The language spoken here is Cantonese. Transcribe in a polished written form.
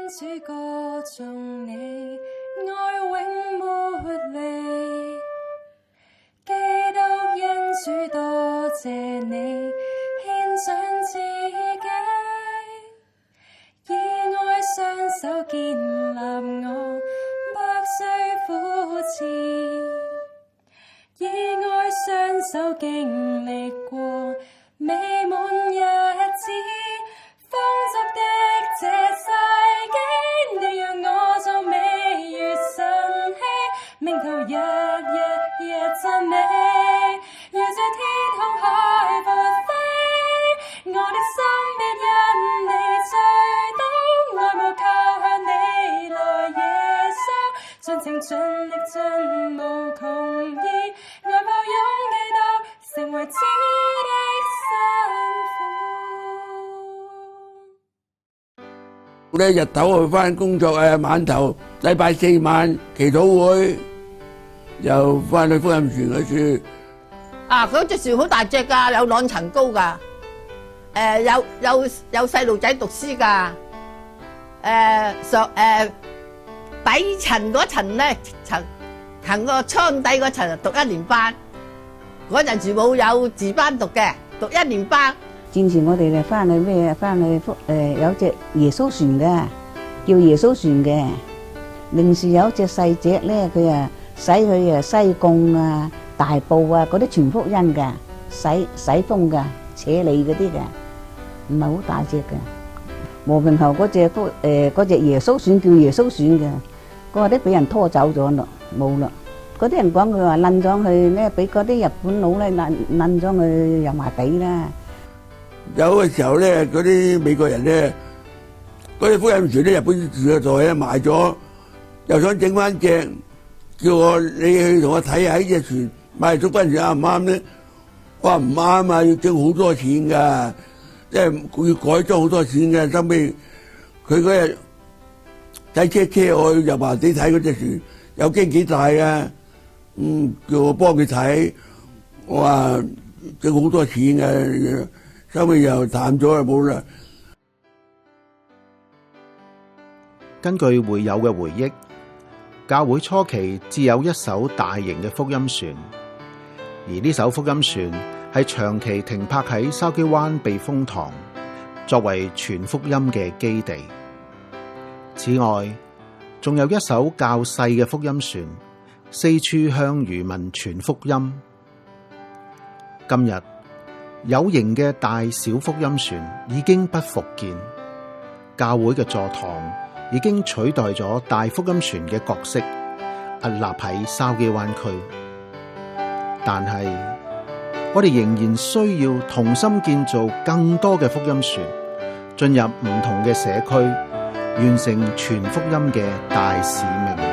主歌頌你，愛永沒離。基督恩主多謝你，獻上自己，以愛雙手建立我，百歲苦刺，以愛雙手經歷過美滿日子。豐足的這世紀，你讓我做美如晨曦，命途日讚美，如在天空海闊飛，我的心必因你醉倒，愛慕靠向你來耶穌，盡情盡力盡無窮意，愛抱擁你到成為主的新婦。咧日頭去翻工作啊，晚頭禮拜四晚祈禱會，又翻去福音船嗰處。啊，嗰隻船好大隻噶，有2層高噶，有細路仔讀書噶，底層嗰層咧，行個艙底嗰層讀1年班，嗰陣時冇有自班讀嘅，讀1年班。戰前我哋就翻去有隻耶穌船嘅，叫耶穌船嘅。另時有隻細隻咧，佢啊使去啊西貢啊、大埔啊嗰啲傳福音嘅，使風嘅、扯你嗰啲嘅，唔係好大隻嘅。和平後嗰隻耶穌船叫耶穌船嘅，嗰啲俾人拖走咗咯，冇啦。嗰啲人講佢話攆咗去咧，俾嗰啲日本佬咧攆咗去油麻地啦。有嘅時候咧，嗰啲美國人咧，嗰啲福音船咧，日本自嘅代咧賣咗，又想整翻隻，叫我你去同我睇下呢隻船賣咗嗰陣時啱唔啱咧？我話唔啱啊，要整好多錢噶，即係要改裝好多錢嘅。收尾佢嗰日睇車我去油麻地睇嗰隻船，有幾大啊？叫我幫佢睇，我話整好多錢嘅。收尾又淡咗就冇啦。根據會友嘅回憶，教會初期只有一艘大型嘅福音船，而呢艘福音船係長期停泊喺筲箕灣避風塘，作為傳福音嘅基地。此外，仲有一艘較細嘅福音船，四處向漁民傳福音。今日，有形嘅大小福音船已經不復見，教會嘅座堂已經取代咗大福音船嘅角色，屹立喺筲箕灣區。但係我哋仍然需要同心建造更多嘅福音船，進入唔同嘅社區，完成傳福音嘅大使命。